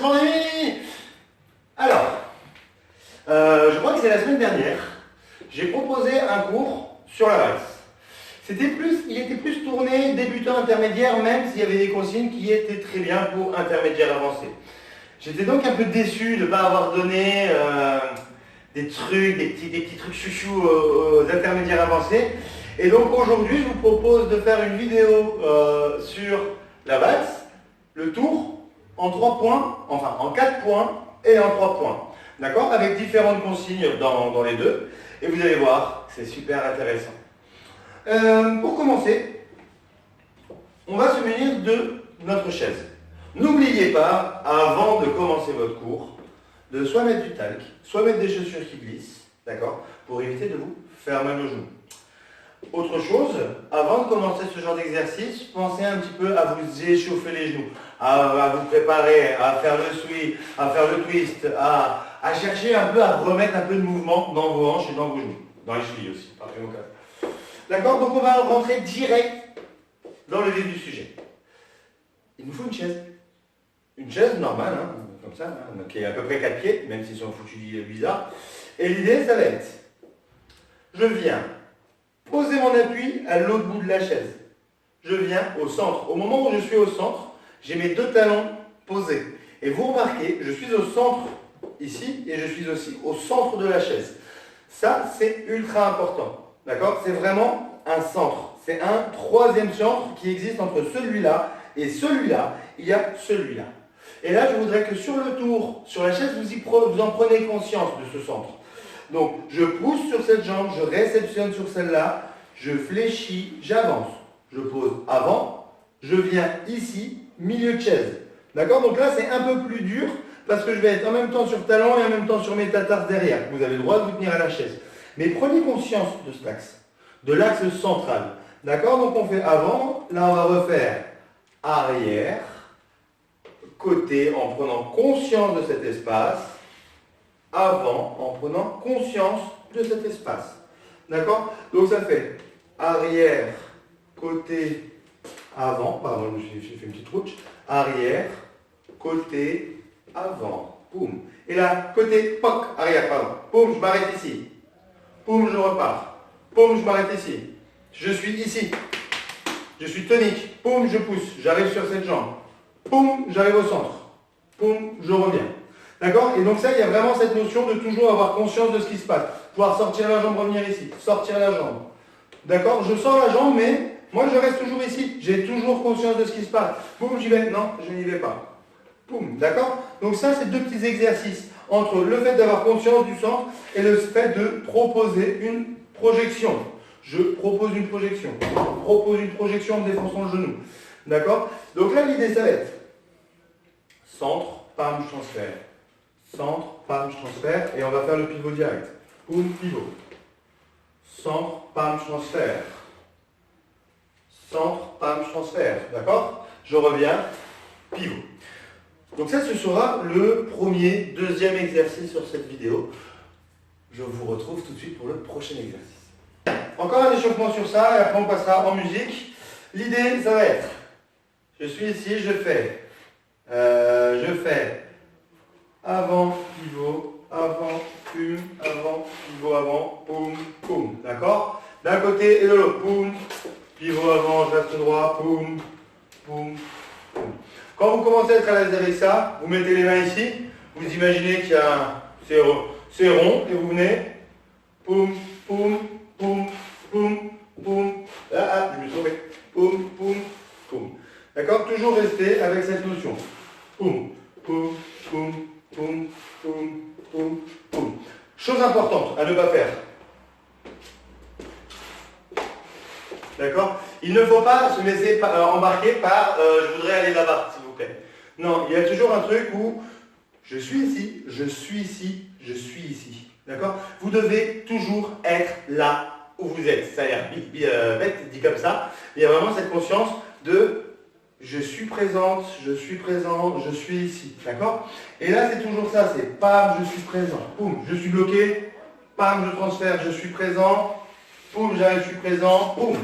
Anthony. Alors, je crois que c'est la semaine dernière, j'ai proposé un cours sur la valse. Il était plus tourné débutant intermédiaire, même s'il y avait des consignes qui étaient très bien pour intermédiaire avancé. J'étais donc un peu déçu de ne pas avoir donné des petits trucs chouchous aux intermédiaires avancés. Et donc aujourd'hui, je vous propose de faire une vidéo sur la valse, le tour, en 3 points, enfin en 4 points et en 3 points. D'accord? Avec différentes consignes dans les deux. Et vous allez voir, c'est super intéressant. Pour commencer, on va se munir de notre chaise. N'oubliez pas, avant de commencer votre cours, de soit mettre du talc, soit mettre des chaussures qui glissent, d'accord, pour éviter de vous faire mal aux genoux. Autre chose, avant de commencer ce genre d'exercice, pensez un petit peu à vous échauffer les genoux, à vous préparer, à faire le swing, à faire le twist, à chercher un peu à remettre un peu de mouvement dans vos hanches et dans vos genoux, dans les chevilles aussi, parfait au cas. D'accord? Donc on va rentrer direct dans le vif du sujet. Il nous faut une chaise. Une chaise normale, hein, comme ça, hein, qui est à peu près 4 pieds, même s'ils sont foutus bizarres. Et l'idée, ça va être, je viens poser mon appui à l'autre bout de la chaise. Je viens au centre. Au moment où je suis au centre, j'ai mes 2 talons posés. Et vous remarquez, je suis au centre ici, et je suis aussi au centre de la chaise. Ça, c'est ultra important. D'accord? C'est vraiment un centre. C'est un 3e centre qui existe entre celui-là et celui-là. Il y a celui-là. Et là, je voudrais que sur le tour, sur la chaise, vous en prenez conscience de ce centre. Donc, je pousse sur cette jambe, je réceptionne sur celle-là, je fléchis, j'avance. Je pose avant, je viens ici, milieu de chaise. D'accord? Donc là, c'est un peu plus dur parce que je vais être en même temps sur talon et en même temps sur métatarse derrière. Vous avez le droit de vous tenir à la chaise. Mais prenez conscience de cet axe, de l'axe central. D'accord? Donc on fait avant, là on va refaire arrière, côté en prenant conscience de cet espace, avant en prenant conscience de cet espace. D'accord? Donc ça fait arrière, côté, avant, pardon, j'ai fait une petite rouge, arrière, côté, avant, boum. Et là, côté, poc, arrière, pardon, boum, je m'arrête ici. Poum, je repars. Poum, je m'arrête ici. Je suis ici. Je suis tonique. Poum, je pousse. J'arrive sur cette jambe. Poum, j'arrive au centre. Poum, je reviens. D'accord? Et donc ça, il y a vraiment cette notion de toujours avoir conscience de ce qui se passe. Pouvoir sortir la jambe, revenir ici. Sortir la jambe. D'accord? Je sors la jambe, mais moi, je reste toujours ici. J'ai toujours conscience de ce qui se passe. Poum, j'y vais. Non, je n'y vais pas. Poum. D'accord? Donc ça, c'est 2 petits exercices entre le fait d'avoir conscience du centre et le fait de proposer une projection. Je propose une projection. Je propose une projection en défonçant le genou. D'accord? Donc là, l'idée, ça va être centre, pam, je transfère. Centre, pam, je transfère. Et on va faire le pivot direct. Boum, pivot. Centre, pam, je transfère. Centre, pam, je transfère. D'accord? Je reviens, pivot. Donc ça, ce sera le 2e exercice sur cette vidéo. Je vous retrouve tout de suite pour le prochain exercice. Encore un échauffement sur ça, et après on passera en musique. L'idée, ça va être, je suis ici, je fais avant, pivot, avant, pum, avant, pivot, avant, poum, poum. D'accord? D'un côté et de l'autre, poum, pivot avant, je reste droit, poum, poum, poum. Quand vous commencez à être à l'aise avec ça, vous mettez les mains ici, vous imaginez qu'il y a c'est rond, et vous venez, poum, poum, poum, poum, poum, je me suis trompé, poum, poum, poum. D'accord? Toujours rester avec cette notion. Poum, poum, poum, poum, poum, poum, poum. Chose importante à ne pas faire. D'accord? Il ne faut pas se laisser embarquer par je voudrais aller là-bas, s'il vous plaît. Non, il y a toujours un truc où je suis ici, je suis ici, je suis ici. D'accord? Vous devez toujours être là où vous êtes. Ça a l'air bête dit comme ça. Il y a vraiment cette conscience de je suis présente, je suis présent, je suis ici. D'accord? Et là, c'est toujours ça. C'est pam, je suis présent. Poum, je suis bloqué. Pam, je transfère, je suis présent. Poum, j'arrive, je suis présent. Poum.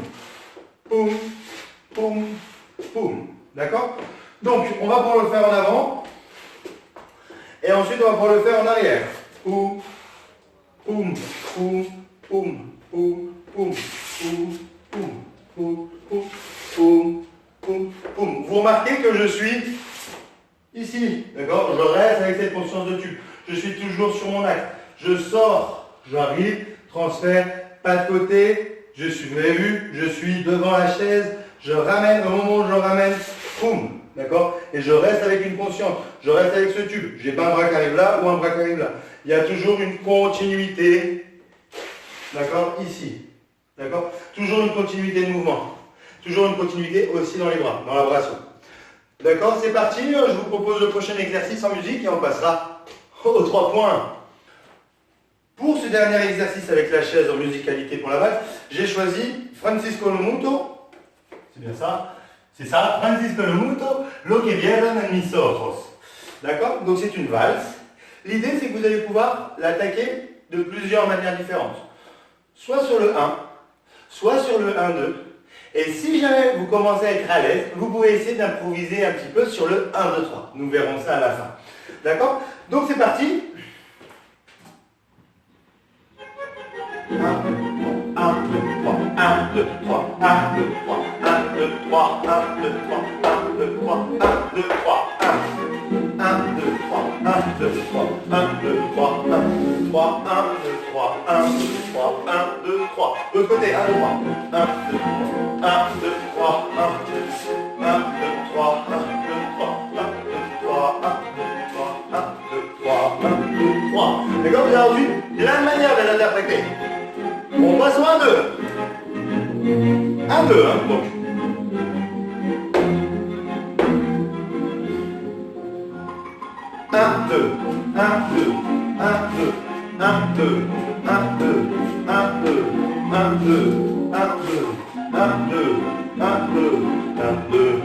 Poum, poum, poum. D'accord? Donc, on va pouvoir le faire en avant. Et ensuite, on va pouvoir le faire en arrière. Poum, poum, poum, poum, poum, poum, poum, poum, poum, poum, poum, poum, poum. Vous remarquez que je suis ici, d'accord? Je reste avec cette conscience de tube. Je suis toujours sur mon axe. Je sors, j'arrive, transfert, pas de côté, je suis, vous avez vu, je suis devant la chaise, je ramène, au moment où je ramène, poum, d'accord? Et je reste avec une conscience, je reste avec ce tube. J'ai pas un bras qui arrive là ou un bras qui arrive là. Il y a toujours une continuité, d'accord? Ici, d'accord? Toujours une continuité de mouvement. Toujours une continuité aussi dans les bras, dans la bration. D'accord, c'est parti. Je vous propose le prochain exercice en musique et on passera aux 3 points. Pour ce dernier exercice avec la chaise en musicalité pour la valse, j'ai choisi Francisco Lomuto. C'est bien ça? C'est ça, Francisco Lomuto, Lo que vieron en mis ojos. D'accord? Donc c'est une valse. L'idée c'est que vous allez pouvoir l'attaquer de plusieurs manières différentes. Soit sur le 1, soit sur le 1-2. Et si jamais vous commencez à être à l'aise, vous pouvez essayer d'improviser un petit peu sur le 1, 2, 3. Nous verrons ça à la fin. D'accord? Donc c'est parti. 1, 2, 3, 1, 2, 3, 1, 2, 3, 1, 2, 3, 1, 2, 3, 1, 2, 3, 1, 2, 3, 1, 2, 3, 1, 2, 3, 1, 2, 3, 1, 2, 3, 1, 2, 3, 1, 2, 3, 1, 2, 3. De l'autre côté, 1, 2, 3, 1, 2, 3, 1, 2, 3, 1, 2, 1, 2, 3, 1, 2, 3, 1, 2, 3, 1, 2, 3, 1, 2, 3, 1, 2, 3. D'accord? Vous avez ensuite plein de manières de l'interpréter. On passe au 1, 2. 1, 2, hein, donc. 1, 2, 1, 2, 1, 2, 1, 2, 1, 2, 1, 2, 1, 2, 1, 2, 1, 2, 1, 2, 1, 2, 1, 2,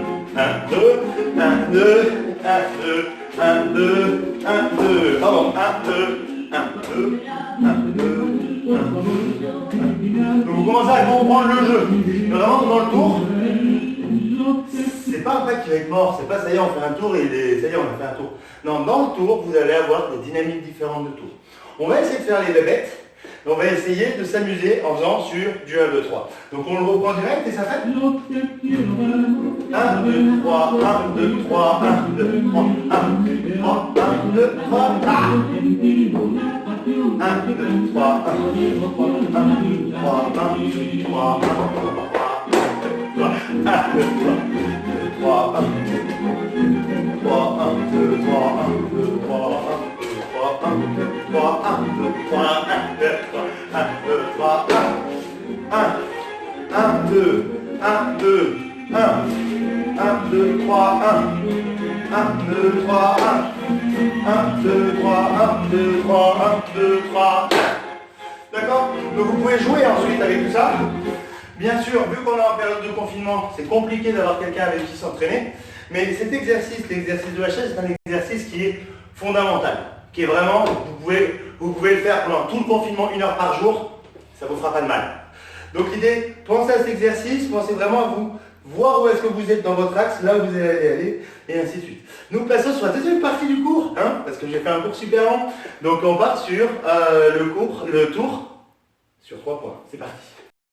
1, 2, 1, 2, 1, 2, 1, 2. Pardon, 1, 2, 1, 2, 1, 2, 1, 2. Donc vous commencez à comprendre le jeu. Vraiment dans le tour, c'est pas un pas qui va être mort, c'est pas ça y est on fait un tour et ça y est on a fait un tour. Non, dans le tour, vous allez avoir des dynamiques différentes de tour. On va essayer de faire les bébêtes, et on va essayer de s'amuser en faisant sur du 1, 2, 3. Donc on le reprend direct et ça fait 1, 2, 3, 1, 2, 3, 1, 2, 3, 1, 2, 3, 1, 2, 3, 1, 2, 3, 1, 2, 3, 1, 2, 3, 1, 2, 3, 1, 2, 3, 1, 3, 1, 2, 3, 1, 2, 3, 1, 2, 3, 1, 2, 3, 1, 2, 3, 1, 2, 3, 1, 2, 1, 2, 1, 1, 2, 3, 1, 1, 2, 3, 1, 1, 2, 3, 1, 2, 3, 1, 2, 3, 1. D'accord? Donc vous pouvez jouer ensuite avec tout ça. Bien sûr, vu qu'on est en période de confinement, c'est compliqué d'avoir quelqu'un avec qui s'entraîner, mais cet exercice, l'exercice de la chaise, c'est un exercice qui est fondamental, qui est vraiment, vous pouvez le faire pendant tout le confinement, 1 heure par jour, ça ne vous fera pas de mal. Donc l'idée, pensez à cet exercice, pensez vraiment à vous, voir où est-ce que vous êtes dans votre axe, là où vous allez aller, et ainsi de suite. Nous passons sur la deuxième partie du cours, hein, parce que j'ai fait un cours super long, donc on part sur le tour sur 3 points. C'est parti.